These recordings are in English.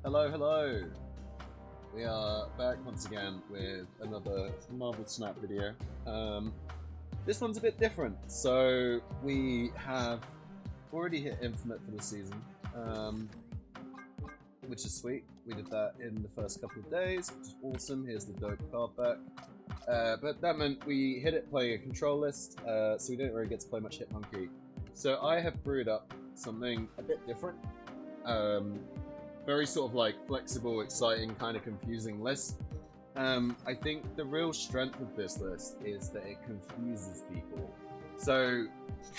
Hello, hello. We are back once again with another Marvel Snap video. This one's a bit different. So we have already hit Infinite for the season, which is sweet. We did that in the first couple of days, which is awesome. Here's the dope card back. But that meant we hit it playing a control list, so we didn't really get to play much Hitmonkey. So I have brewed up something a bit different. Very sort of like flexible, exciting, kind of confusing list. I think the real strength of this list is that it confuses people. So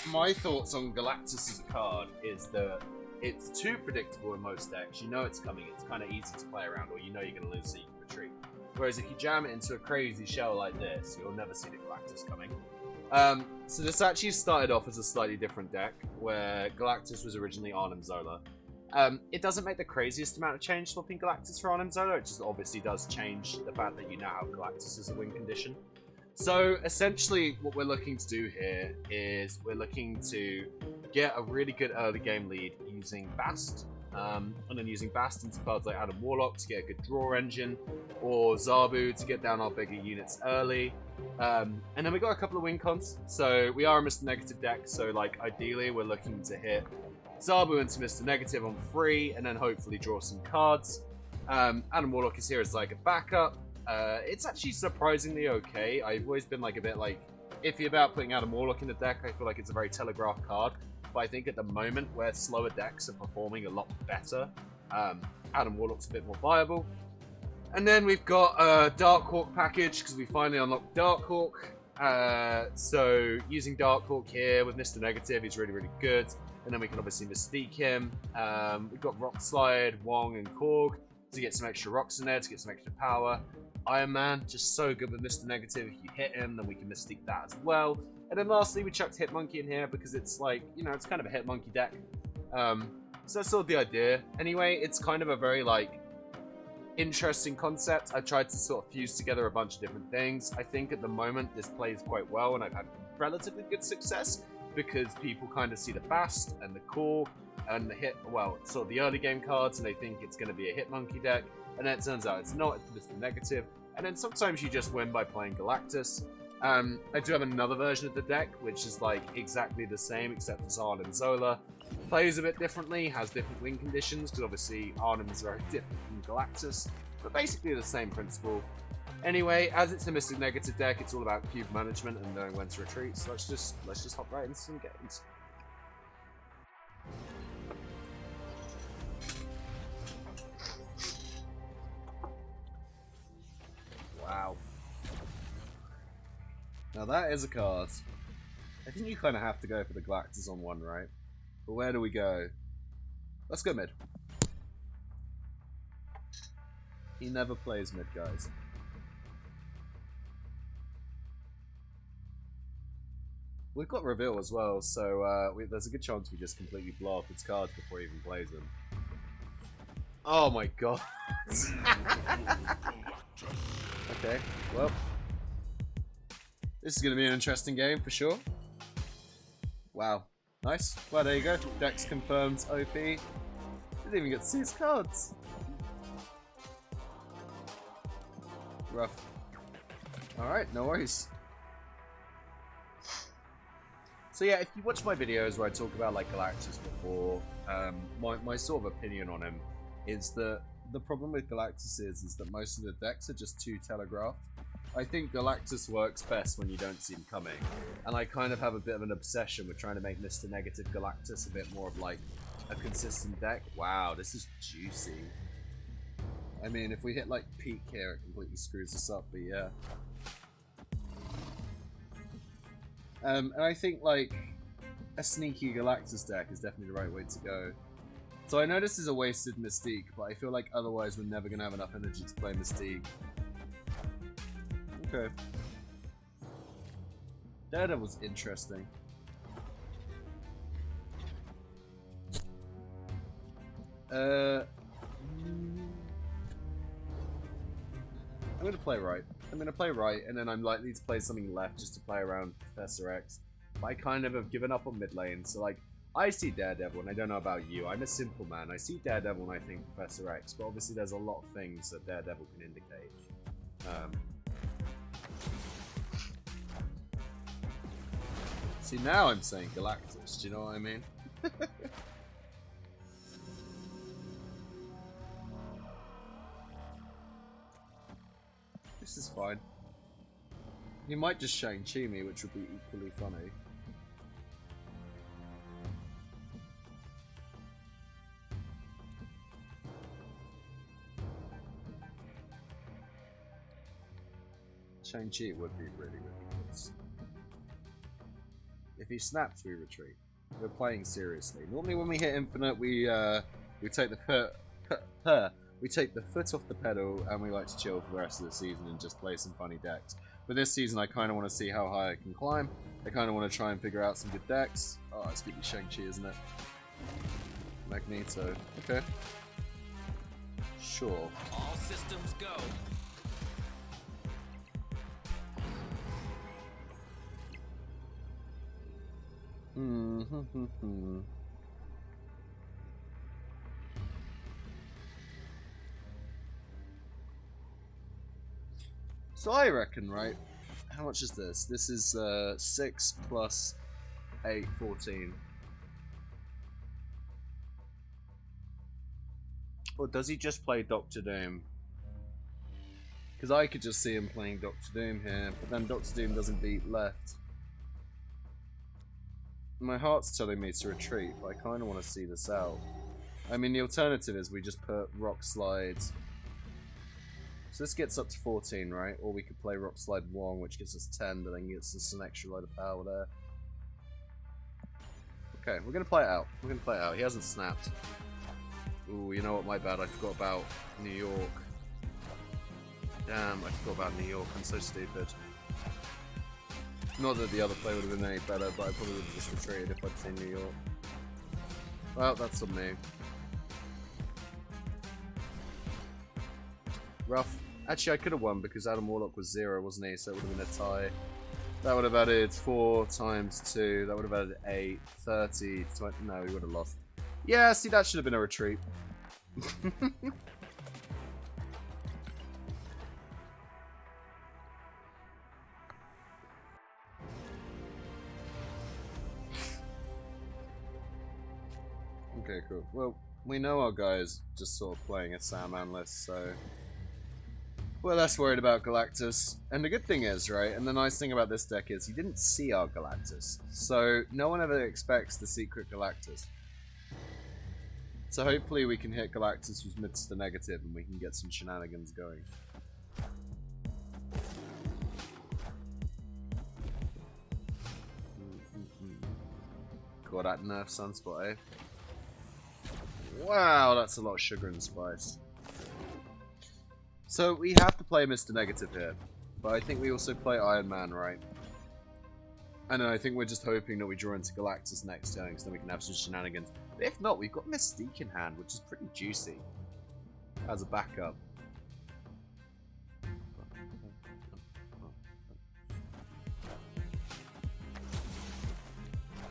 my thoughts on Galactus as a card is that it's too predictable in most decks. You know it's coming, it's kind of easy to play around, or you know you're going to lose so you can retreat. Whereas if you jam it into a crazy shell like this, you'll never see the Galactus coming. So this actually started off as a slightly different deck, where Galactus was originally Arnim Zola. It doesn't make the craziest amount of change swapping Galactus for Arnim Zola, it just obviously does change the fact that you now have Galactus as a win condition. So essentially what we're looking to do here is we're looking to get a really good early game lead using Bast, and then using Bast into cards like Adam Warlock to get a good draw engine, or Zabu to get down our bigger units early. And then we got a couple of win cons, so we are a Mr. Negative deck, so like ideally we're looking to hit Zabu into Mr. Negative on free, and then hopefully draw some cards. Adam Warlock is here as like a backup. It's actually surprisingly okay. I've always been like a bit like iffy about putting Adam Warlock in the deck. I feel like it's a very telegraphed card, but I think at the moment where slower decks are performing a lot better, Adam Warlock's a bit more viable. And then we've got a Darkhawk package because we finally unlocked Darkhawk. So using Darkhawk here with Mr. Negative is really, really good. And then we can obviously Mystique him. We've got Rock Slide, Wong, and Korg to get some extra rocks in there, to get some extra power. Iron Man, just so good with Mr. Negative. If you hit him, then we can Mystique that as well. And then lastly, we chucked Hitmonkey in here because it's like, you know, it's kind of a Hitmonkey deck. So that's sort of the idea. Anyway, it's kind of a very, like, interesting concept. I tried to sort of fuse together a bunch of different things. I think at the moment this plays quite well, and I've had relatively good success, because people kind of see the Bast and the Core and the sort of the early game cards, and they think it's going to be a Hitmonkey deck, and then it turns out it's not, it's just a negative. And then sometimes you just win by playing Galactus. I do have another version of the deck, which is like exactly the same, except it's Arnim Zola. Plays a bit differently, has different win conditions, because obviously Arnim is very different from Galactus, but basically the same principle. Anyway, as it's a Mr. Negative deck, it's all about cube management and knowing when to retreat. So let's just hop right into some games. Wow. Now that is a card. I think you kind of have to go for the Galactus on one, right? But where do we go? Let's go mid. He never plays mid, guys. We've got reveal as well, so there's a good chance we just completely blow off its cards before he even plays them. Oh my god. Okay, well. This is going to be an interesting game for sure. Wow. Nice. Well, there you go. Dex confirms OP. Didn't even get to see his cards. Rough. Alright, no worries. So yeah, if you watch my videos where I talk about like Galactus before, my sort of opinion on him is that the problem with Galactus is that most of the decks are just too telegraphed. I think Galactus works best when you don't see him coming, and I kind of have a bit of an obsession with trying to make Mr. Negative Galactus a bit more of like a consistent deck. Wow, this is juicy. I mean, if we hit like peak here, it completely screws us up, but yeah. And I think like a sneaky Galactus deck is definitely the right way to go. So I know this is a wasted Mystique, but I feel like otherwise we're never going to have enough energy to play Mystique. Okay. Daredevil's interesting. I'm going to play right. I'm going to play right, and then I'm likely to play something left just to play around Professor X. But I kind of have given up on mid lane, so like, I see Daredevil, and I don't know about you. I'm a simple man. I see Daredevil and I think Professor X, but obviously there's a lot of things that Daredevil can indicate. See, now I'm saying Galactus. Do you know what I mean? This is fine. He might just Shang-Chi me, which would be equally funny. Shang-Chi would be really, really good. If he snaps, we retreat. We're playing seriously. Normally, when we hit infinite, we take the foot off the pedal, and we like to chill for the rest of the season and just play some funny decks. But this season, I kind of want to see how high I can climb. I kind of want to try and figure out some good decks. Oh, it's gonna be Shang-Chi, isn't it? Magneto. Okay. Sure. All systems go. So I reckon, right? How much is this? This is 6 plus 8, 14. Or does he just play Doctor Doom? Because I could just see him playing Doctor Doom here, but then Doctor Doom doesn't beat left. My heart's telling me to retreat, but I kind of want to see this out. I mean, the alternative is we just put Rock Slide. So this gets up to 14, right? Or we could play Rock Slide Wong, which gives us 10, but then gets us an extra load of power there. Okay, we're going to play it out. We're going to play it out. He hasn't snapped. Ooh, you know what? My bad. I forgot about New York. Damn, I forgot about New York. I'm so stupid. Not that the other play would have been any better, but I probably would have just retreated if I'd seen New York. Well, that's on me. Rough. Actually, I could have won because Adam Warlock was 0, wasn't he? So it would have been a tie. That would have added 4 times 2. That would have added 8, 30, 20. No, we would have lost. Yeah, see, that should have been a retreat. Okay, cool. Well, we know our guy is just sort of playing a Sandman list, so we're less worried about Galactus. And the good thing is, right, and the nice thing about this deck is he didn't see our Galactus, so no one ever expects the secret Galactus. So hopefully we can hit Galactus with Mr. Negative and we can get some shenanigans going. God, that nerf Sunspot, eh? Wow, that's a lot of sugar and spice. So we have to play Mr. Negative here, but I think we also play Iron Man, right? And then I think we're just hoping that we draw into Galactus next turn, because then we can have some shenanigans. But if not, we've got Mystique in hand, which is pretty juicy as a backup.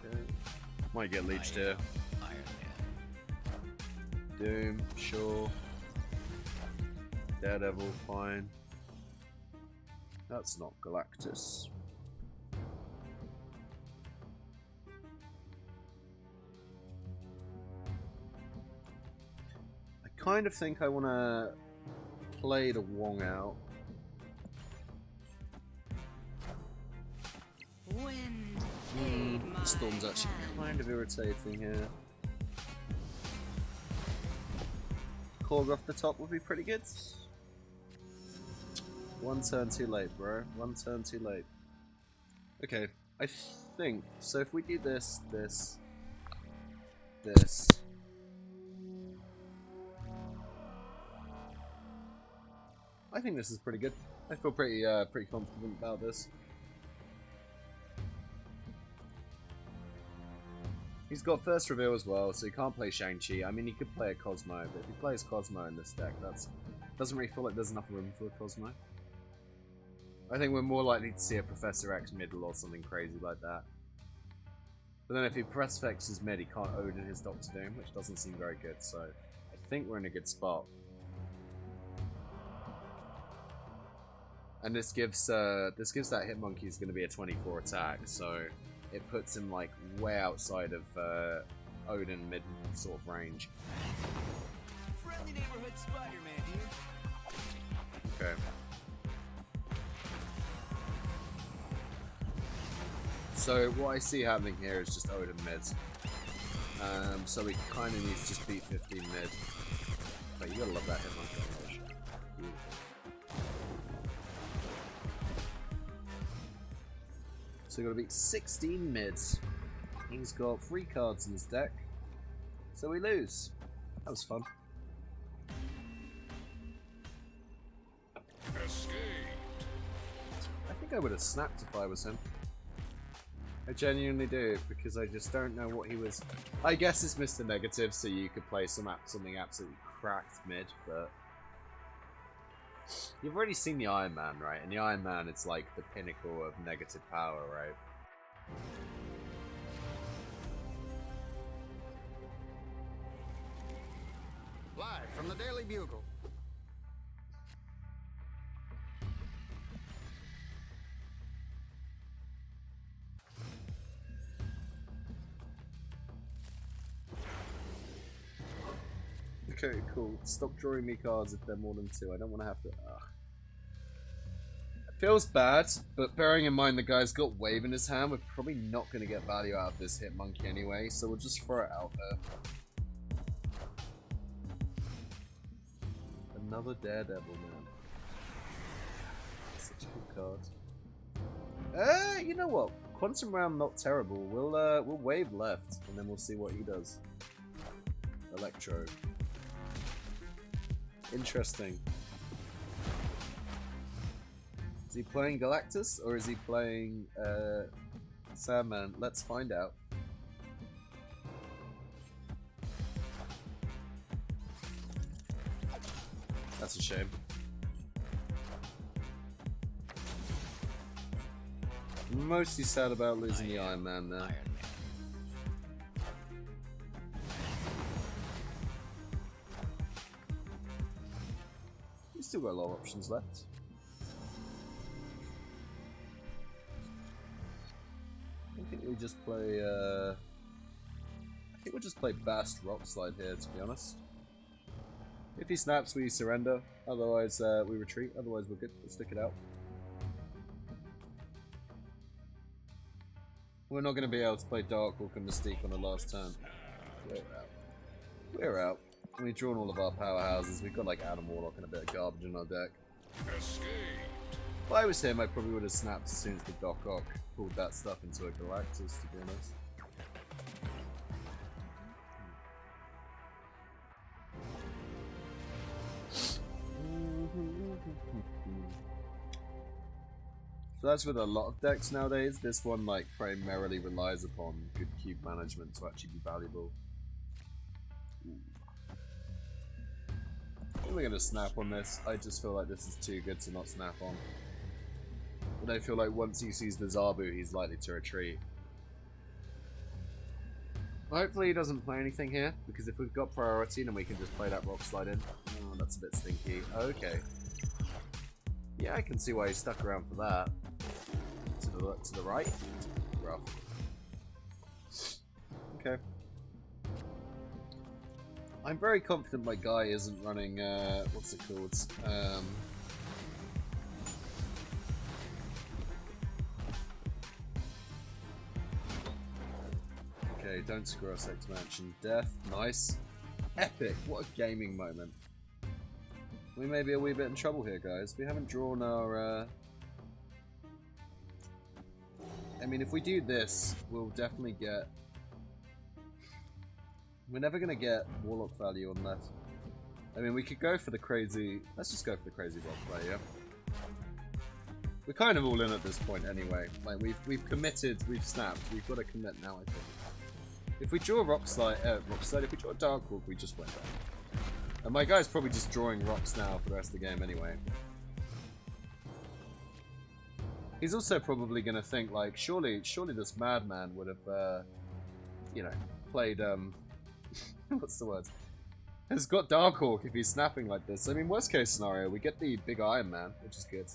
Okay. Might get leeched here. Doom, sure. Daredevil, fine. That's not Galactus. I kind of think I want to play the Wong out. The Storm's actually kind of irritating here. Korg off the top would be pretty good. One turn too late, bro. One turn too late. Okay, I think so. If we do this, this, I think this is pretty good. I feel pretty confident about this. He's got first reveal as well, so he can't play Shang-Chi. I mean, he could play a Cosmo, but if he plays Cosmo in this deck, that doesn't really feel like there's enough room for a Cosmo. I think we're more likely to see a Professor X middle or something crazy like that. But then if he press Vex his mid, he can't Odin his Doctor Doom, which doesn't seem very good, so I think we're in a good spot. And this gives that Hitmonkey is going to be a 24 attack, so it puts him like way outside of Odin mid sort of range. Friendly neighborhood Spider-Man here. Okay. So what I see happening here is just Odin mid. So we kind of need to just beat 15 mid. But you gotta love that Hitmonkey animation. Beautiful. So we gotta beat 16 mids. He's got 3 cards in his deck. So we lose. That was fun. Escaped. I think I would have snapped if I was him. I genuinely do, because I just don't know what he was. I guess it's Mr. Negative, so you could play something absolutely cracked mid, but you've already seen the Iron Man, right? And the Iron Man, it's like the pinnacle of negative power, right? Live from the Daily Bugle. Okay, cool. Stop drawing me cards if they're more than 2. I don't want to have to. Ugh. It feels bad, but bearing in mind the guy's got Wave in his hand, we're probably not going to get value out of this Hitmonkey anyway, so we'll just throw it out there. Another Daredevil, man. Such a good card. You know what? Quantum Realm not terrible. We'll Wave left, and then we'll see what he does. Electro. Interesting. Is he playing Galactus or is he playing Sandman? Let's find out. That's a shame. Mostly sad about losing the Iron Man there. Still got a lot of options left. I think we just play. I think we'll just play Bast Rock Slide here, to be honest. If he snaps, we surrender. Otherwise, we retreat. Otherwise, we're good. We'll stick it out. We're not going to be able to play Darkhawk and Mystique on the last turn. We're out. We're out. We've drawn all of our powerhouses. We've got like Adam Warlock and a bit of garbage in our deck. Escaped. If I was him, I probably would have snapped as soon as the Doc Ock pulled that stuff into a Galactus, to be honest. So that's with a lot of decks nowadays. This one like primarily relies upon good cube management to actually be valuable. We're gonna snap on this. I just feel like this is too good to not snap on. And I feel like once he sees the Zabu, he's likely to retreat. Hopefully he doesn't play anything here, because if we've got priority, then we can just play that Rock Slide in. Oh, that's a bit stinky. Okay. Yeah, I can see why he stuck around for that. To the right? Rough. Okay. I'm very confident my guy isn't running, what's it called? Okay, don't screw us, X-Mansion. Death, nice. Epic, what a gaming moment. We may be a wee bit in trouble here, guys. We haven't drawn our, I mean, if we do this, we'll definitely get... We're never going to get Warlock value on that. I mean, we could go for the crazy... Let's just go for the crazy Rock play, yeah? We're kind of all in at this point anyway. Like, we've committed, we've snapped. We've got to commit now, I think. If we draw Rock Slide, if we draw Darkhawk, we just went down. And my guy's probably just drawing rocks now for the rest of the game anyway. He's also probably going to think, like, surely this madman would have you know, played what's the word? Has got Darkhawk if he's snapping like this. I mean, worst case scenario, we get the big Iron Man, which is good.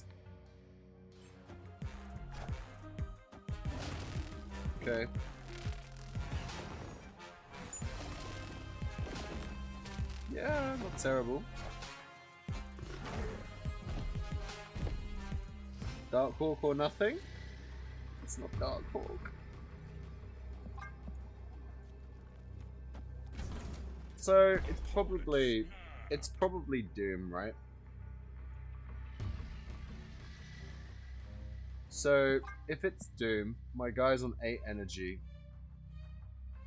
Okay. Yeah, not terrible. Darkhawk or nothing? It's not Darkhawk. So it's probably Doom, right? So if it's Doom, my guy's on 8 energy.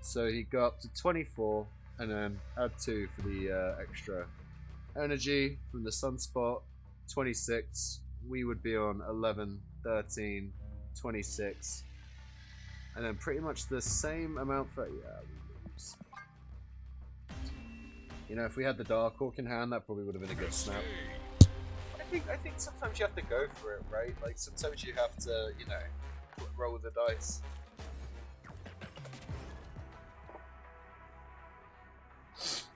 So he got up to 24 and then add 2 for the extra energy from the Sunspot. 26. We would be on 11, 13, 26. And then pretty much the same amount for... Yeah, we lose. You know, if we had the Darkhawk in hand, that probably would have been a good snap. I think sometimes you have to go for it, right? Like, sometimes you have to, you know, roll the dice.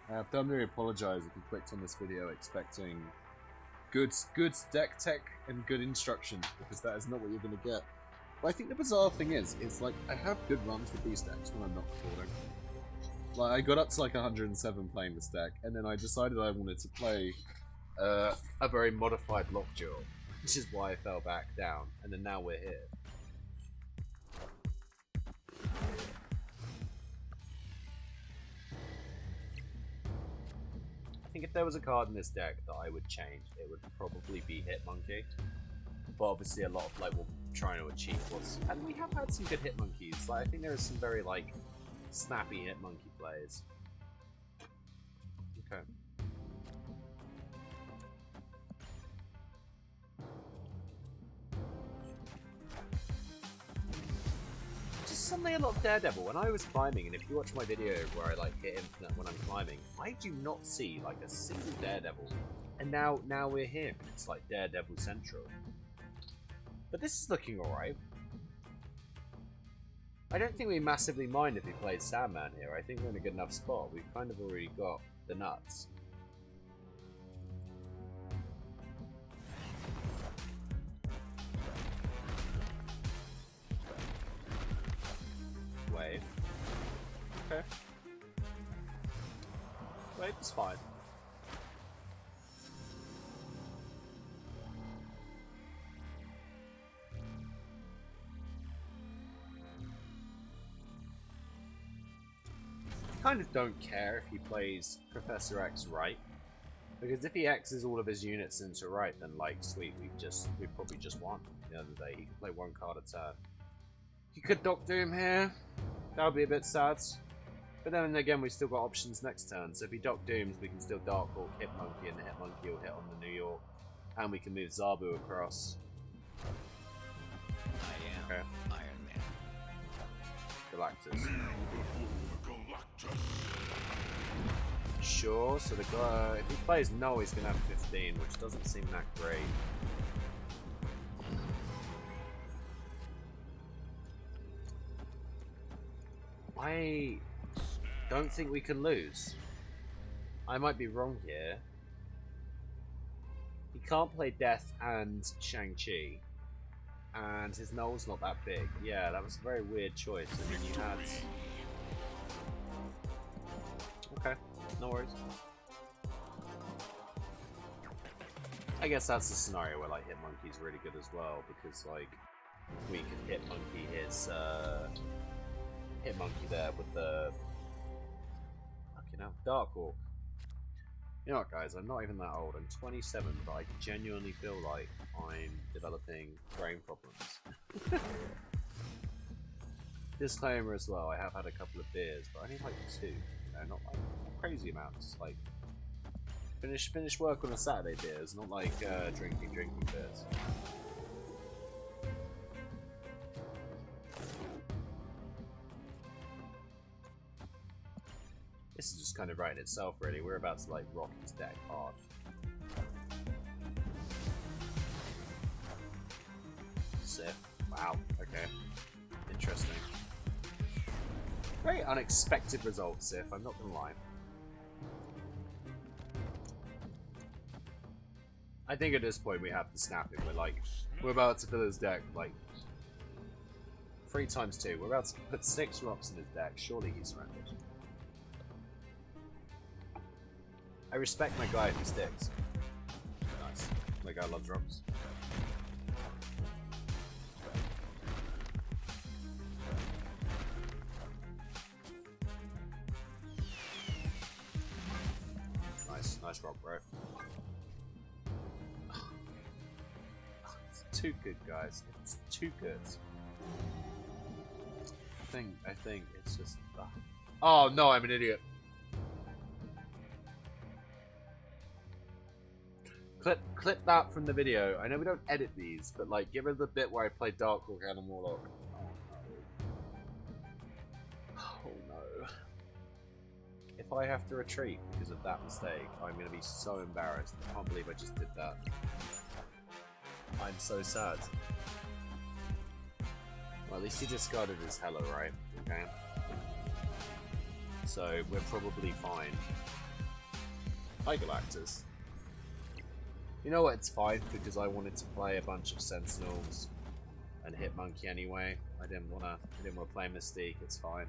I have to apologize if you clicked on this video expecting good deck tech and good instruction, because that is not what you're going to get. But I think the bizarre thing is like, I have good runs with these decks when I'm not recording. Like, I got up to like 107 playing this deck, and then I decided I wanted to play a very modified Lockjaw, which is why I fell back down, and then now we're here. I think if there was a card in this deck that I would change, it would probably be Hitmonkey. But obviously a lot of like what we're trying to achieve was, and we have had some good Hitmonkeys. Like, I think there are some very like snappy Hitmonkey plays. Okay. Just suddenly a lot of Daredevil. When I was climbing, and if you watch my video where I like hit infinite when I'm climbing, I do not see like a single Daredevil. And now we're here, and it's like Daredevil Central. But this is looking alright. I don't think we massively mind if he plays Sandman here. I think we're in a good enough spot. We've kind of already got the nuts. Wave. Okay. Wave is fine. Kind of don't care if he plays Professor X right, because if he X's all of his units into right, then like sweet, we probably just won the other day. He could play 1 card a turn. He could Doc Doom here, that would be a bit sad, but then again we still got options next turn. So if he Doc Dooms, we can still Darkhawk Hitmonkey, and the Hitmonkey will hit on the New York, and we can move Zabu across. I am Iron Man. Galactus. Sure, so the guy, if he plays Null, he's going to have 15, which doesn't seem that great. I don't think we can lose. I might be wrong here. He can't play Death and Shang-Chi, and his Null's not that big. Yeah, that was a very weird choice. I mean, you had... Okay, no worries. I guess that's the scenario where like Hitmonkey's really good as well, because like we can Hitmonkey his Hitmonkey there with the fucking hell, Darkhawk. You know what, guys? I'm not even that old. I'm 27, but I genuinely feel like I'm developing brain problems. Disclaimer as well. I have had a couple of beers, but only like 2. Not like crazy amounts. Like finish work on a Saturday beers, not like drinking beers. This is just kind of writing itself, really. We're about to like rock his deck hard. Sith. Wow. Okay. Interesting. Very unexpected results, Sif, I'm not gonna lie. I think at this point we have to snap him. We're about to fill his deck, like, 3 times 2. We're about to put 6 rocks in his deck. Surely he's surrendered. I respect my guy who sticks. Nice. My guy loves rocks. Nice rock, bro. It's too good, guys. It's too good. I think it's just. Oh no, I'm an idiot. Clip that from the video. I know we don't edit these, but like, give her the bit where I play Darkhawk and Warlock. Oh no. If I have to retreat because of that mistake, I'm gonna be so embarrassed. I can't believe I just did that. I'm so sad. Well, at least he discarded his Hello, right? Okay. So, we're probably fine. Hi, Galactus. You know what, it's fine, because I wanted to play a bunch of Sentinels and Hitmonkey anyway. I didn't wanna play Mystique, it's fine.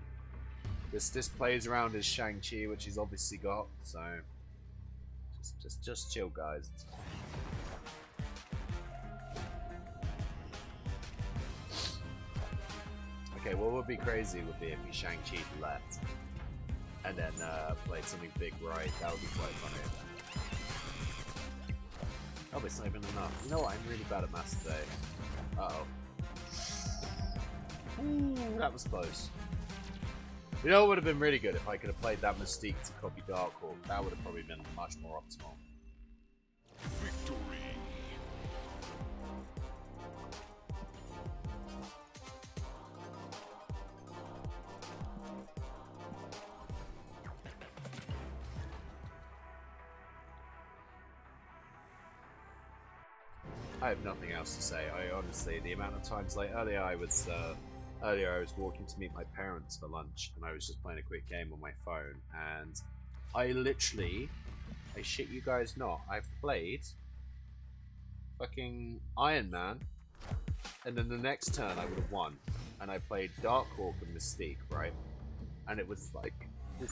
This plays around as Shang-Chi, which he's obviously got, so just chill, guys. It's fine. Okay, what would be crazy would be if he Shang-Chi'd left and then played something big right. That would be quite funny. Oh, but it's not even enough. You know what? I'm really bad at math today. Uh-oh. Ooh, that was close. You know, it would have been really good if I could have played that Mystique to copy Darkhawk. That would have probably been much more optimal. Victory. I have nothing else to say. I honestly, the amount of times, like earlier I was walking to meet my parents for lunch, and I was just playing a quick game on my phone, and I shit you guys not, I've played fucking Iron Man, and then the next turn I would have won, and I played Darkhawk and Mystique, right? And it was like,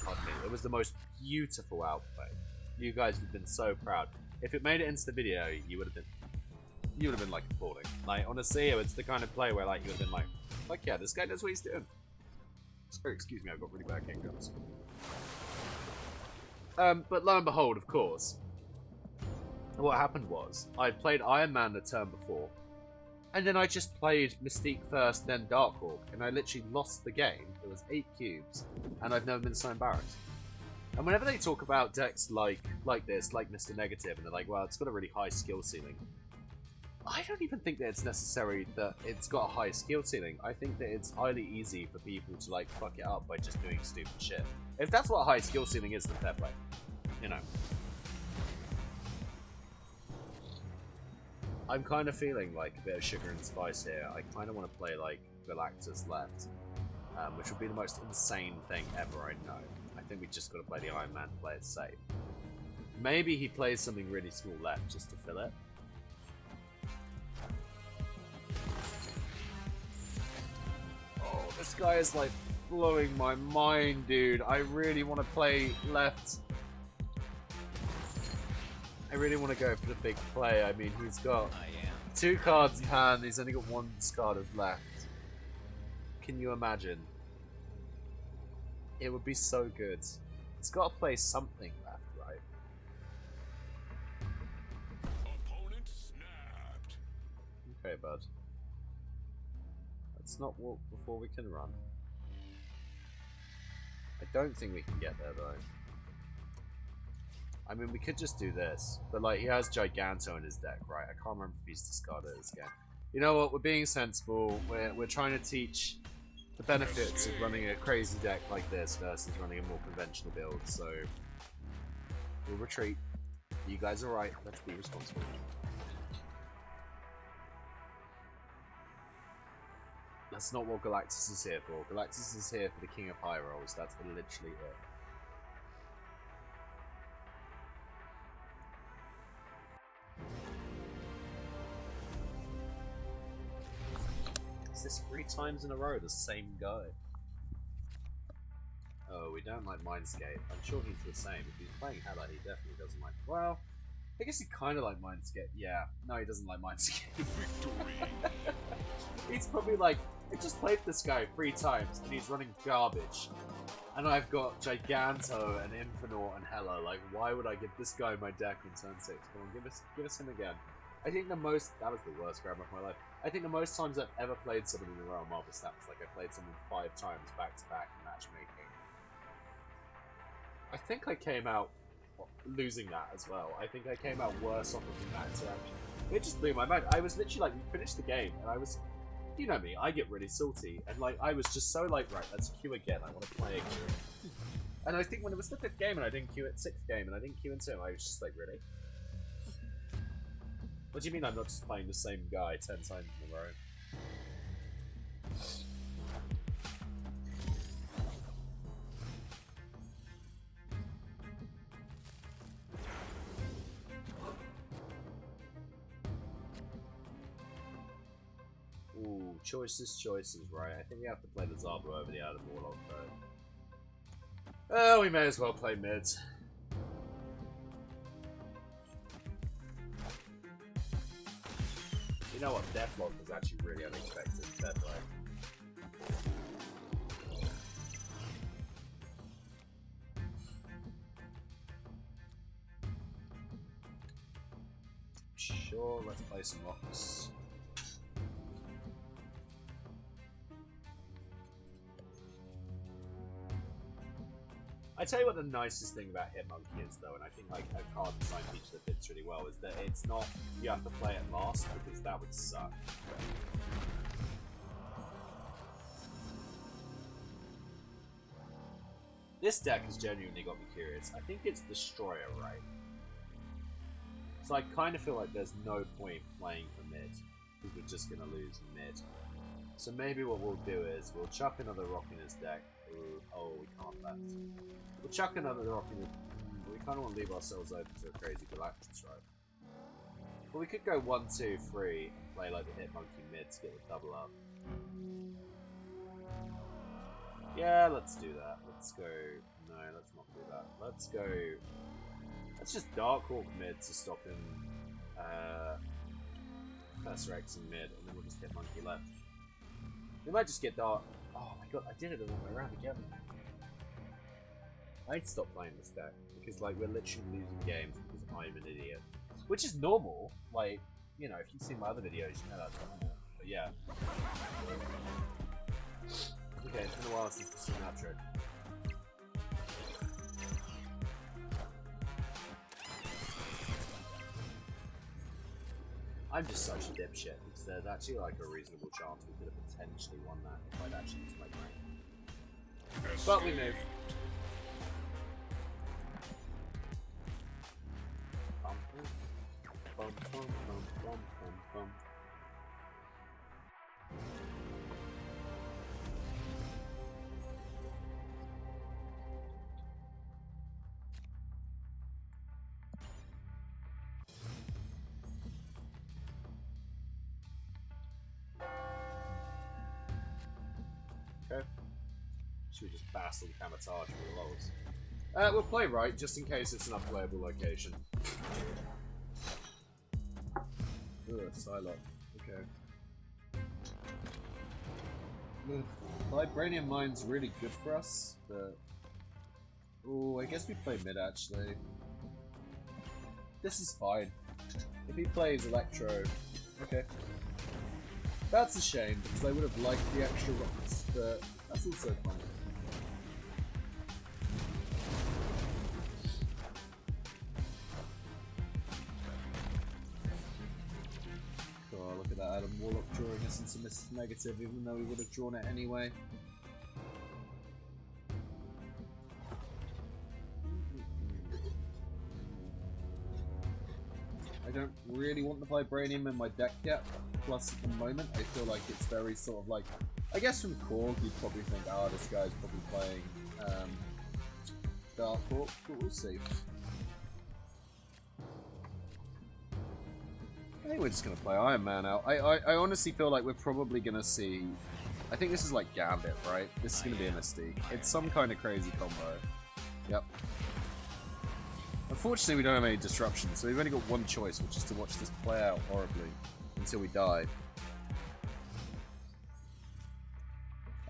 pardon me, it was the most beautiful outplay. You guys would have been so proud. If it made it into the video, you would have been like applauding. Like, honestly, it's the kind of play where like you would have been like yeah, this guy knows what he's doing. Sorry, excuse me, I've got really bad hiccups. But lo and behold, of course, what happened was I played Iron Man the turn before, and then I just played Mystique first, then Darkhawk, and I literally lost the game. It was 8 cubes, and I've never been so embarrassed. And whenever they talk about decks like this, like Mr. Negative, and they're like, well, it's got a really high skill ceiling, I don't even think that it's necessary that it's got a high skill ceiling. I think that it's highly easy for people to like fuck it up by just doing stupid shit. If that's what a high skill ceiling is, then fair play. You know. I'm kind of feeling like a bit of sugar and spice here. I kind of want to play like Galactus left, which would be the most insane thing ever, I know. I think we just got to play the Iron Man to play it safe. Maybe he plays something really small left just to fill it. Oh, this guy is like blowing my mind, dude. I really want to play left. I really want to go for the big play. I mean, he's got 2 cards in hand. He's only got 1 discarded left. Can you imagine? It would be so good. It's got to play something left, right? Opponent snapped. Okay, bud. Let's not walk before we can run. I don't think we can get there, though. I mean, we could just do this, but like, he has Giganto in his deck, right? I can't remember if he's discarded this game. You know what? We're being sensible. We're trying to teach the benefits of running a crazy deck like this versus running a more conventional build. So we'll retreat. You guys are right. Let's be responsible. That's not what Galactus is here for. Galactus is here for the King of High Rolls. That's literally it. Is this 3 times in a row the same guy? Oh, we don't like Mindscape. I'm sure he's the same. If he's playing Hela, he definitely doesn't like... Well, I guess he kind of like Mindscape. Yeah, no, he doesn't like Mindscape. Victory. He's probably like, I just played this guy 3 times and he's running garbage. And I've got Giganto and Infernaut and Hela. Like, why would I give this guy my deck on turn 6? Come on, give us him again. I think the most... That was the worst grab of my life. I think the most times I've ever played someone in the Royal Marble Snap was like I played someone 5 times back to back in matchmaking. I think I came out losing that as well. I think I came out worse off of that interaction. It just blew my mind. I was literally like, we finished the game, and I was, you know me, I get really salty, and like I was just so like, right, let's queue again. I want to play again. And I think when it was the 5th game, and I didn't queue it, 6th game, and I didn't queue into him, I was just like, really? What do you mean I'm not just playing the same guy 10 times in a row? Ooh, choices, right? I think we have to play the Zabo over the Adam Warlock though. Oh, we may as well play mid. You know what? Deathlock was actually really unexpected. Fair play. Sure, let's play some rocks. I tell you what the nicest thing about Hitmonkey is though, and I think like a card design feature that fits really well, is that it's not you have to play it last, because that would suck. This deck has genuinely got me curious. I think it's Destroyer, right? So I kind of feel like there's no point playing for mid, because we're just going to lose mid. So maybe what we'll do is, we'll chuck another rock in his deck. Ooh, oh, we can't left. We'll chuck another rock in his... We kind of want to leave ourselves open to a crazy Galactus, right? But we could go 1, 2, 3 and play like the Hitmonkey mid to get the double up. Yeah, let's do that. Let's go... No, let's not do that. Let's go... Let's just Darkhawk mid to stop him... Professor X in mid, and then we'll just Hitmonkey left. We might just get Dark... Oh my god, I did it the wrong way around again. I'd stop playing this deck, because like we're literally losing games because I'm an idiot. Which is normal, like, you know, if you've seen my other videos, you know that's normal. But yeah. Okay, it's been a while since we've seen that trick. I'm just such a dipshit, because there's actually like a reasonable chance we could have potentially won that if I'd actually used my brain. But we moved. Bum, bum, bum, bum, bum, bum. Okay. Should we just Basel Kamatage for the lols? We'll play right, just in case it's an unplayable location. Ugh, Psylocke. Okay. Ugh. Vibranium Mine's really good for us, but... Ooh, I guess we play mid, actually. This is fine. If he plays Electro... Okay. That's a shame, because I would have liked the extra rocks, but that's also fine. Oh, look at that, Adam Warlock drawing us into Mrs. Negative, even though we would have drawn it anyway. I don't really want the Vibranium in my deck yet, plus at the moment I feel like it's very sort of like I guess from Korg, you'd probably think, oh, this guy's probably playing Dark Hawk, but we'll see. I think we're just going to play Iron Man out. I honestly feel like we're probably going to see... I think this is like Gambit, right? This is going to be a Mystique. It's some kind of crazy combo. Yep. Unfortunately, we don't have any disruption, so we've only got one choice, which is to watch this play out horribly until we die.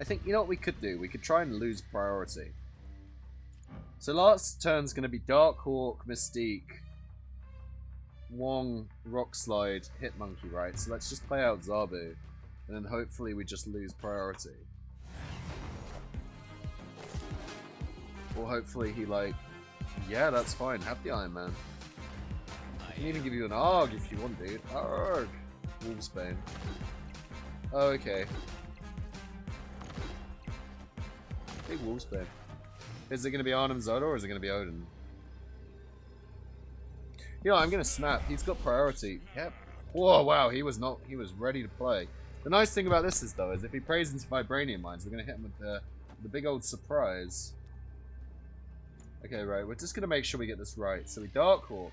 I think, you know what we could do? We could try and lose priority. So last turn's going to be Dark Hawk, Mystique, Wong, Rock Slide, Hitmonkey, right? So let's just play out Zabu, and then hopefully we just lose priority. Or hopefully he like, yeah, that's fine, have the Iron Man. I can even give you an ARG if you want, dude. ARG! Wolfsbane. Oh, okay. Big Wolfsbane. Is it going to be Arnim Zola or is it going to be Odin? You know, I'm going to snap. He's got priority. Yep. Whoa, wow, he was ready to play. The nice thing about this is, though, is if he prays into Vibranium Mines, we're going to hit him with the big old surprise. Okay, right, we're just going to make sure we get this right. So we Dark Hawk,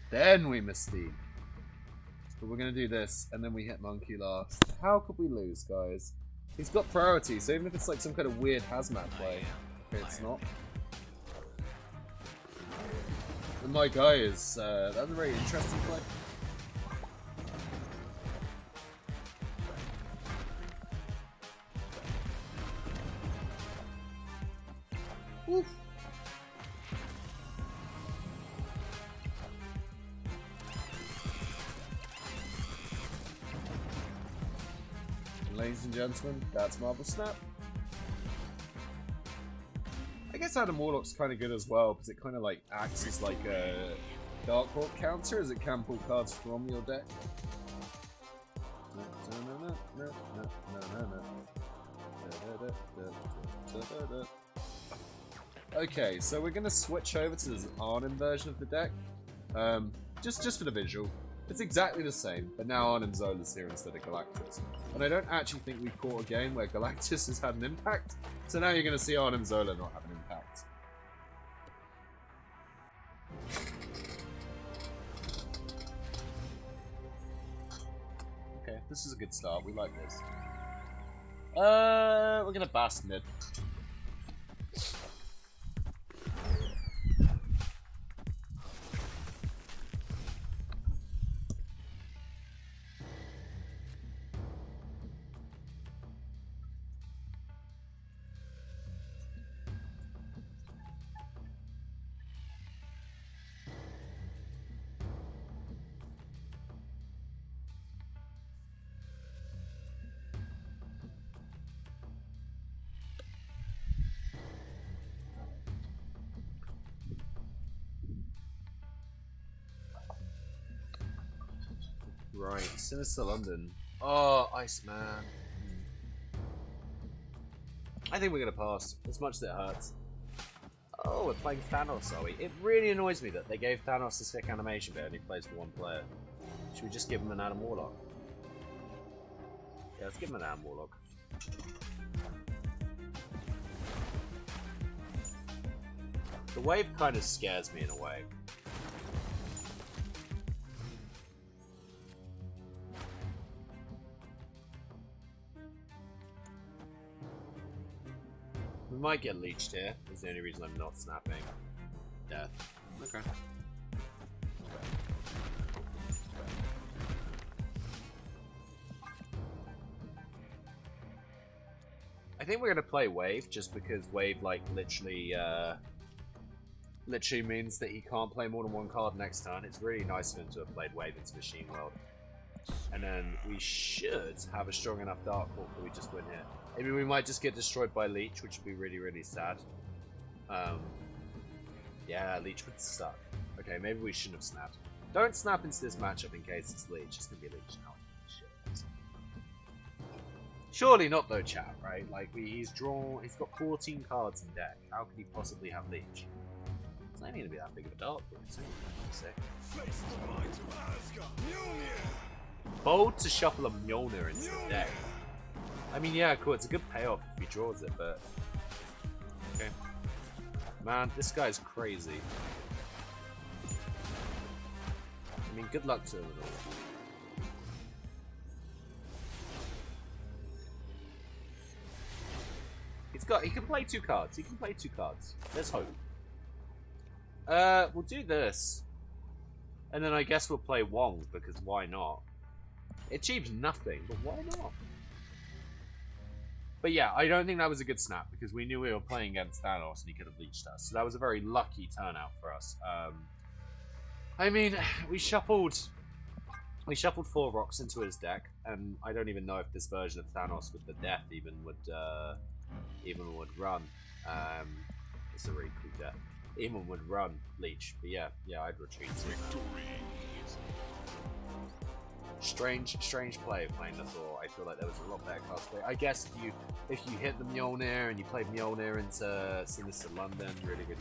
then we Mystique. But we're going to do this, and then we hit Monkey last. How could we lose, guys? He's got priority, so even if it's like some kind of weird hazmat play, okay, it's not. And my guy is, that's a very interesting play. Woo. Ladies and gentlemen, that's Marvel Snap. I guess Adam Warlock's kind of good as well, because it kind of like acts as like a Dark Hawk counter, as it can pull cards from your deck. Okay, so we're going to switch over to this Arnim version of the deck, just for the visual. It's exactly the same, but now Arnim Zola's here instead of Galactus. And I don't actually think we've caught a game where Galactus has had an impact, so now you're going to see Arnim Zola not have an impact. Okay, this is a good start, we like this. We're going to Bast mid. Right, Sinister London. Oh, Iceman. I think we're going to pass, as much as it hurts. Oh, we're playing Thanos, are we? It really annoys me that they gave Thanos a sick animation but only plays for one player. Should we just give him an Adam Warlock? Yeah, let's give him an Adam Warlock. The wave kind of scares me in a way. We might get leeched here. That's the only reason I'm not snapping. Death. Okay. I think we're gonna play Wave just because Wave like literally means that he can't play more than one card next turn. It's really nice for him to have played Wave into Machine World. And then we should have a strong enough Dark Hawk that we just win here. Maybe we might just get destroyed by Leech, which would be really, really sad. Yeah, Leech would suck. Okay, maybe we shouldn't have snapped. Don't snap into this matchup in case it's Leech. It's gonna be Leech now. Shit. Surely not though, chat, right? Like, he's got 14 cards in deck. How could he possibly have Leech? It's not even gonna be that big of a Dark Hawk, it's sick. Bold to shuffle a Mjolnir into the deck. I mean, yeah, cool. It's a good payoff if he draws it, but okay. Man, this guy's crazy. I mean, good luck to him at all. He can play 2 cards. He can play 2 cards. There's hope. We'll do this. And then I guess we'll play Wong, because why not? It achieves nothing, but why not? But yeah, I don't think that was a good snap, because we knew we were playing against Thanos and he could have leached us. So that was a very lucky turnout for us. I mean, we shuffled 4 rocks into his deck, and I don't even know if this version of Thanos with the death even would run. It's a really cool deck. Even would run Leech, but yeah, I'd retreat to that. Strange play playing the Thor. I feel like there was a lot better class play. I guess if you hit the Mjolnir and you played Mjolnir into Sinister London, really good.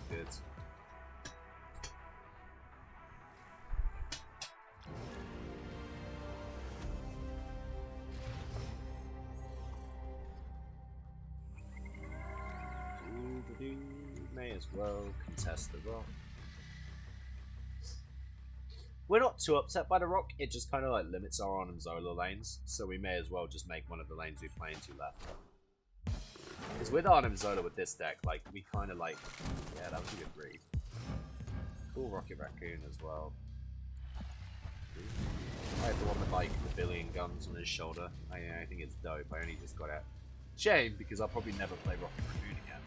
May as well contest the rock. We're not too upset by the rock, it just kind of like limits our Arnim Zola lanes, so we may as well just make one of the lanes we play into left. Because with Arnim Zola with this deck, like, we kind of like, yeah, that was a good read. Cool Rocket Raccoon as well. I have the one with like the billion guns on his shoulder. I think it's dope, I only just got it. Shame, because I'll probably never play Rocket Raccoon again.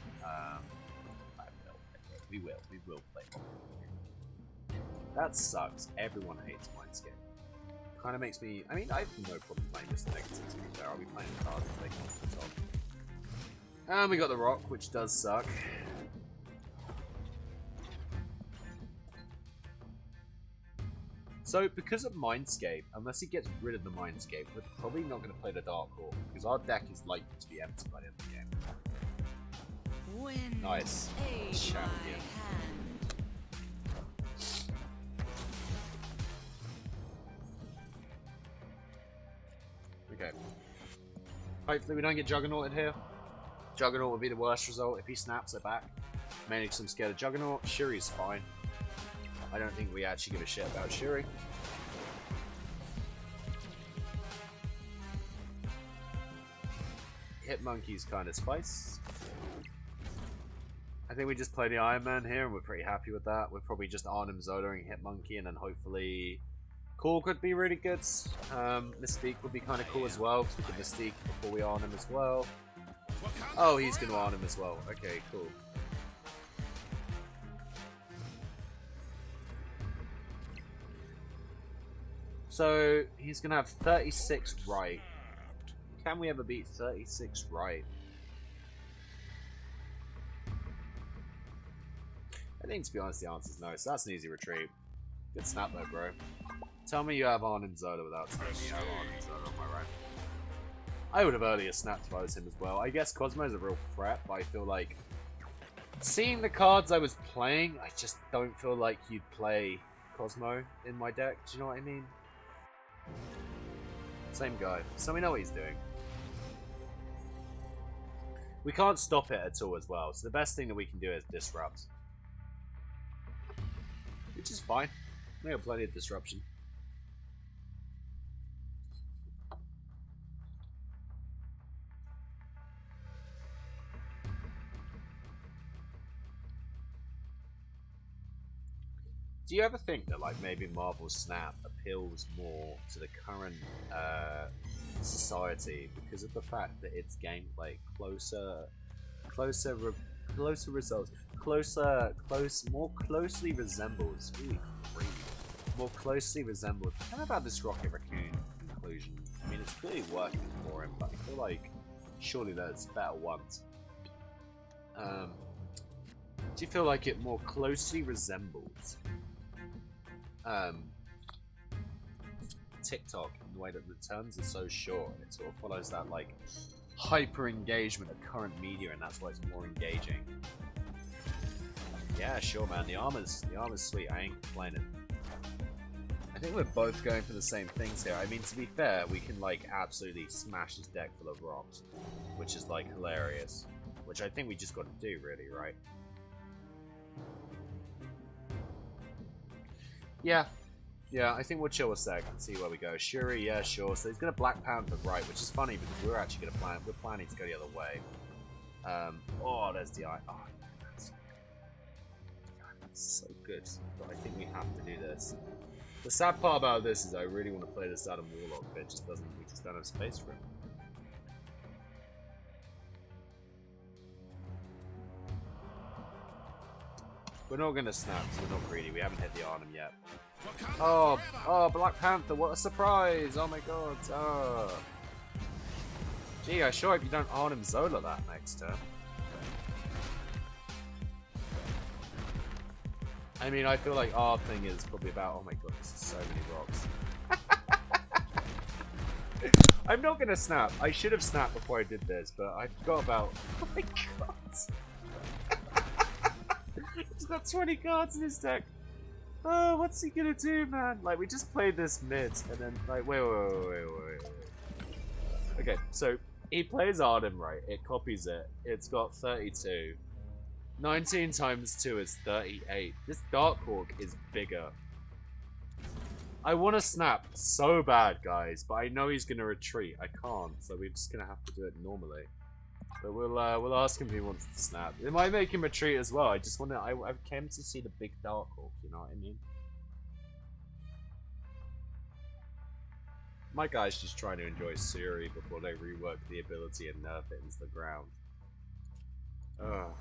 We will play Rocket Raccoon. That sucks. Everyone hates Mindscape. Kind of makes me. I mean, I have no problem playing this negative. To be fair, I'll be playing the cards if they come to the top. And we got the rock, which does suck. So, because of Mindscape, unless he gets rid of the Mindscape, we're probably not going to play the Dark Hawk, because our deck is likely to be empty by the end of the game. Nice. Champion. Okay. Hopefully we don't get Juggernauted here. Juggernaut would be the worst result if he snaps it back. Mainly because I'm scared of Juggernaut. Shuri's fine. I don't think we actually give a shit about Shuri. Hitmonkey's kind of spice. I think we just play the Iron Man here and we're pretty happy with that. We're probably just Arnim Zolaing Hitmonkey and then hopefully Korg could be really good. Mystique would be kind of cool as well because we could Mystique before we Arnim as well. Oh, he's going to Arnim as well. Okay, cool. So he's going to have 36 right. Can we ever beat 36 right? I think, to be honest, the answer is no, so that's an easy retreat. Good snap though, bro. Tell me you have Arnim Zola without telling me you have Arnim Zola, am I right? I would have earlier snapped if I was him as well. I guess Cosmo's a real threat, but I feel like... Seeing the cards I was playing, I just don't feel like you'd play Cosmo in my deck, do you know what I mean? Same guy, so we know what he's doing. We can't stop it at all as well, so the best thing that we can do is disrupt. Which is fine. We have plenty of disruption. Do you ever think that like maybe Marvel Snap appeals more to the current society because of the fact that its gameplay more closely resembles. Ooh, more closely resembles. How about this Rocket Raccoon conclusion? I mean, it's clearly working for him, but I feel like surely there's better ones. Do you feel like it more closely resembles TikTok in the way that the turns are so short? It sort of follows that like hyper engagement of current media, and that's why it's more engaging. Yeah, sure, man. The armor's sweet. I ain't complaining. think we're both going for the same things here. I mean, to be fair, we can, like, absolutely smash his deck full of rocks, which is, like, hilarious. Which I think we just got to do, really, right? Yeah. Yeah, I think we'll chill a sec and see where we go. Shuri, yeah, sure. So he's going to Black Panther, right, which is funny because we're actually going to plan. We're planning to go the other way. Oh, there's the eye. Oh, that's so good. But I think we have to do this. The sad part about this is I really want to play this out of Warlock, but it just doesn't. We just don't have space for it. We're not going to snap, so we're not greedy. We haven't hit the Arnhem yet. Oh, Black Panther, what a surprise! Oh my god, Gee, I sure hope you don't Arnhem Zola that next turn. I mean, I feel like our thing is probably about, oh my god, this is so many rocks. I'm not gonna snap. I should have snapped before I did this, but I forgot about, oh my god. He's got 20 cards in his deck. Oh, what's he gonna do, man? Like, we just played this mid, and then, like, wait. Okay, so, he plays Arnhem, right? It copies it. It's got 32. 19 times 2 is 38. This Darkhawk is bigger. I want to snap so bad, guys, but I know he's gonna retreat. I can't, so we're just gonna have to do it normally. But we'll ask him if he wants to snap. It might make him retreat as well. I just want to. I came to see the big Darkhawk. You know what I mean? My guy's just trying to enjoy Suri before they rework the ability and nerf it into the ground. Ugh.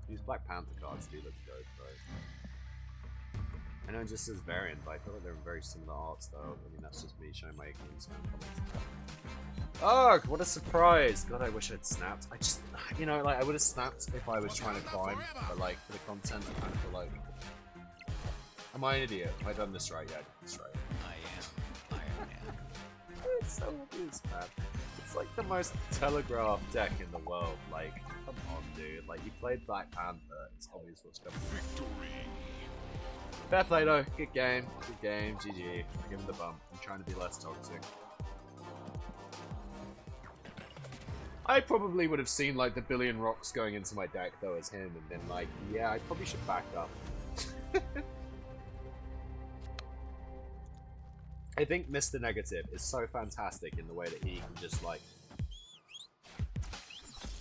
These Black Panther cards do look good, though. I know it just says variant, but I feel like they're in very similar art style. I mean, that's just me showing my ignorance fan comments. Oh, what a surprise! God, I wish I'd snapped. I just, you know, like, I would have snapped if I was trying to climb, but, like, for the content, I kind of feel like... Am I an idiot? Have I done this right? Yeah, I did this right. I am Iron Man. It's so obvious, man. It's like the most telegraphed deck in the world. Like, come on, dude. Like, you played Black Panther. It's obvious what's coming. Victory. Fair play, though. Good game. Good game. GG. Give him the bump. I'm trying to be less toxic. I probably would have seen, like, the billion rocks going into my deck, though, as him, and been like, yeah, I probably should back up. I think Mr. Negative is so fantastic in the way that he can just, like,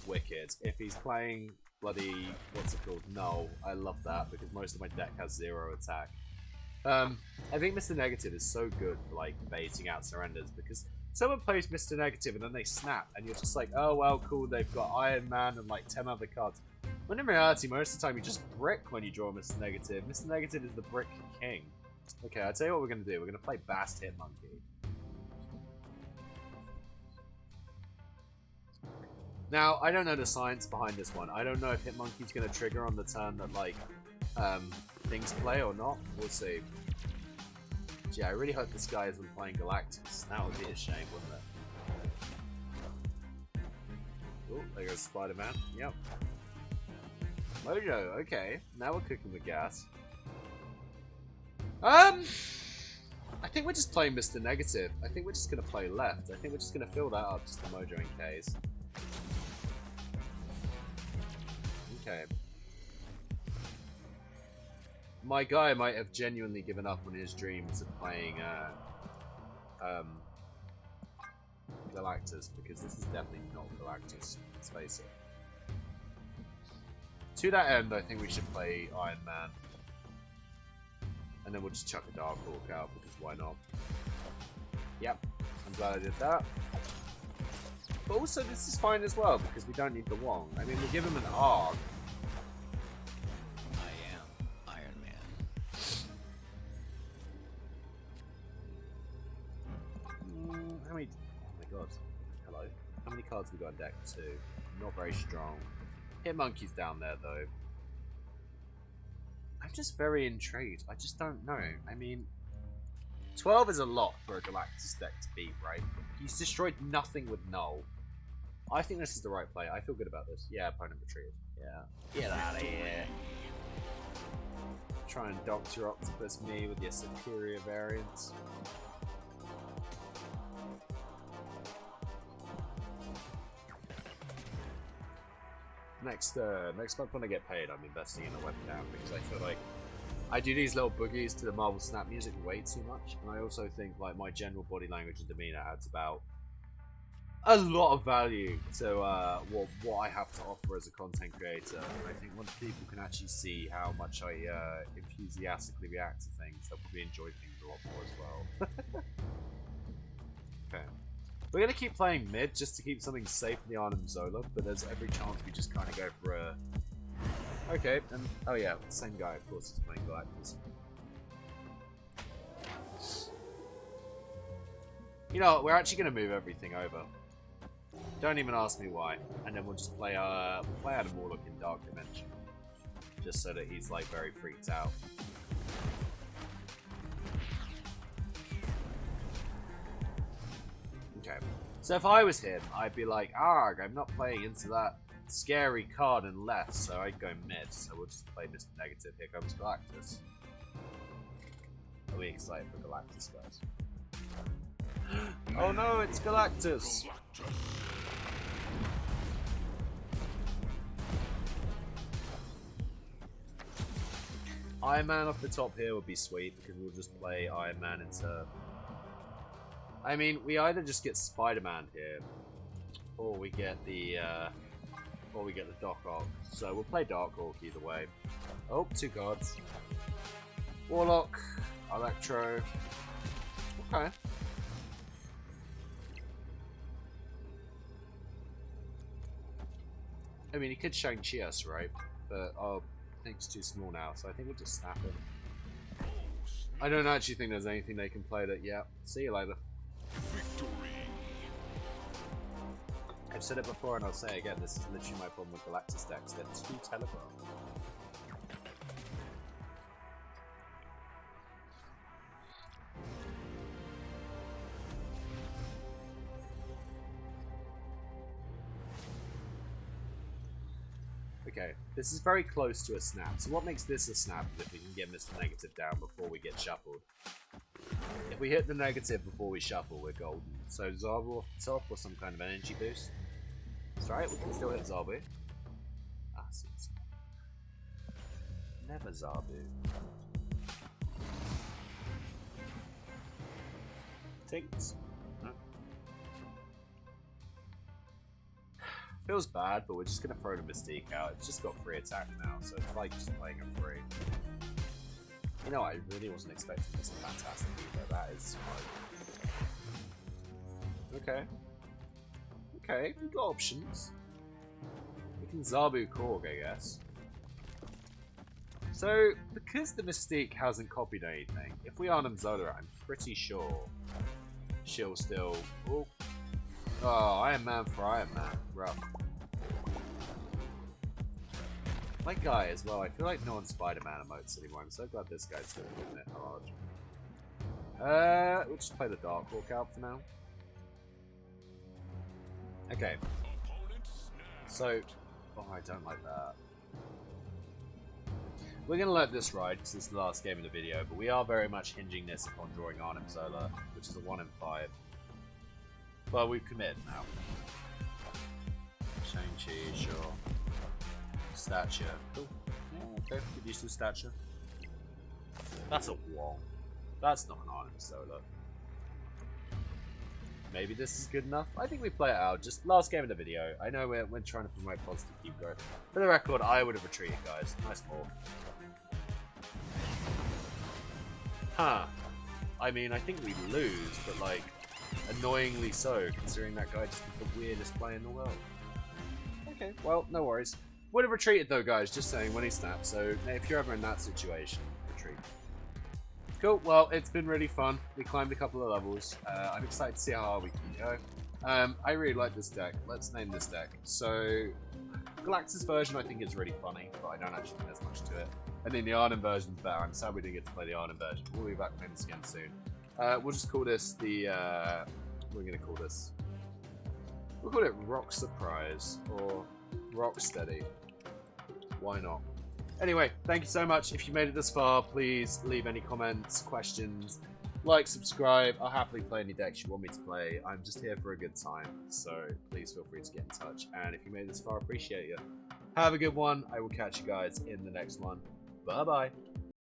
wicked. If he's playing bloody, what's it called? Null, I love that because most of my deck has 0 attack. I think Mr. Negative is so good for, like, baiting out surrenders because someone plays Mr. Negative and then they snap and you're just like, oh well, cool, they've got Iron Man and like 10 other cards. When in reality, most of the time you just brick when you draw Mr. Negative. Mr. Negative is the brick king. Okay, I'll tell you what we're going to do. We're going to play Bast Hitmonkey. Now, I don't know the science behind this one. I don't know if Hitmonkey's going to trigger on the turn that, like, things play or not. We'll see. Gee, I really hope this guy isn't playing Galactus. That would be a shame, wouldn't it? Oh, there goes Spider-Man. Yep. Mojo, okay. Now we're cooking with gas. I think we're just playing Mr. Negative. I think we're just going to play left. I think we're just going to fill that up just for Mojo in case. Okay. My guy might have genuinely given up on his dreams of playing Galactus, because this is definitely not Galactus, let's face it. To that end, I think we should play Iron Man. And then we'll just chuck a Darkhawk out, because why not? Yep, I'm glad I did that. But also, this is fine as well, because we don't need the Wong. I mean, we'll give him an ARG. How many? Oh my god. Hello. How many cards we got in deck? 2. Not very strong. Hitmonkey's down there though. I'm just very intrigued. I just don't know. I mean, 12 is a lot for a Galactus deck to beat, right? He's destroyed nothing with Null. I think this is the right play. I feel good about this. Yeah, opponent retreated. Yeah. Get out of here. Try and Doctor Octopus me with your superior variants. Next month when I get paid, I'm investing in a webcam because I feel like I do these little boogies to the Marvel Snap music way too much, and I also think like my general body language and demeanor adds about a lot of value to what I have to offer as a content creator. And I think once people can actually see how much I enthusiastically react to things, they'll probably enjoy things a lot more as well. Okay. We're going to keep playing mid just to keep something safe in the Arnim Zola, but there's every chance we just kind of go for a... Okay, and oh yeah, same guy of course is playing Galactus. You know what, we're actually going to move everything over. Don't even ask me why. And then we'll just play Adam Warlock in Dark Dimension. Just so that he's like very freaked out. Okay. So if I was him, I'd be like, arg, I'm not playing into that scary card unless, so I'd go mid. So we'll just play Mr. Negative. Here comes Galactus. Are we excited for Galactus, guys? Oh no, it's Galactus! Iron Man off the top here would be sweet because we'll just play Iron Man into... I mean, we either just get Spider-Man here, or we get the Doc Ock. So we'll play Dark Hawk either way. Oh, 2 cards. Warlock, Electro. Okay. I mean, he could Shang-Chi us, right? But our thing's too small now, so I think we'll just snap him. I don't actually think there's anything they can play that. Yeah, see you later. Victory. I've said it before and I'll say it again, this is literally my problem with Galactus decks. They're too telegraphed. Okay, this is very close to a snap. So what makes this a snap is if we can get Mr. Negative down before we get shuffled. If we hit the negative before we shuffle, we're golden. So Zabu off the top or some kind of energy boost. That's right, we can still hit Zabu. Ah, seems. Never Zabu. Tinks. Huh? Feels bad, but we're just gonna throw the Mystique out. It's just got 3 attack now, so it's like just playing a 3. You know, I really wasn't expecting this fantastic either. That is smart. Okay. Okay, we've got options. We can Zabu Korg, I guess. So, because the Mystique hasn't copied anything, if we Arnim Zola, I'm pretty sure she'll still... Oh, Iron Man for Iron Man. Rough. My guy as well, I feel like no one Spider-Man emotes anymore. I'm so glad this guy's still getting it hard. We'll just play the Dark Hawk out for now. Okay. So, oh, I don't like that. We're going to let this ride because it's the last game of the video, but we are very much hinging this upon drawing Arnim Zola, which is a 1 in 5. Well, we've committed now. Shang-Chi, sure. Stature. Cool. Yeah, okay. Could use some stature. That's a wall. That's not an Arnim Zola. Maybe this is good enough. I think we play it out. Just last game of the video. I know we're trying to promote positive keep growth. For the record, I would have retreated, guys. Nice ball. Huh. I mean, I think we lose, but like, annoyingly so, considering that guy just is the weirdest player in the world. Okay, well, no worries. Would have retreated though, guys, just saying, when he snapped, so if you're ever in that situation, retreat. Cool, well, it's been really fun. We climbed a couple of levels. I'm excited to see how hard we can go. I really like this deck. Let's name this deck. So, Galactus version I think is really funny, but I don't actually think there's much to it. I think the Arnim version's better. I'm sad we didn't get to play the Arnim version. We'll be back playing this again soon. We'll just call this the, we're going to call this, we'll call it Rock Surprise, or Rock Steady. Why not? Anyway, thank you so much. If you made it this far, please leave any comments, questions, like, subscribe. I'll happily play any decks you want me to play. I'm just here for a good time, so please feel free to get in touch. And if you made it this far, I appreciate you. Have a good one. I will catch you guys in the next one. Bye-bye.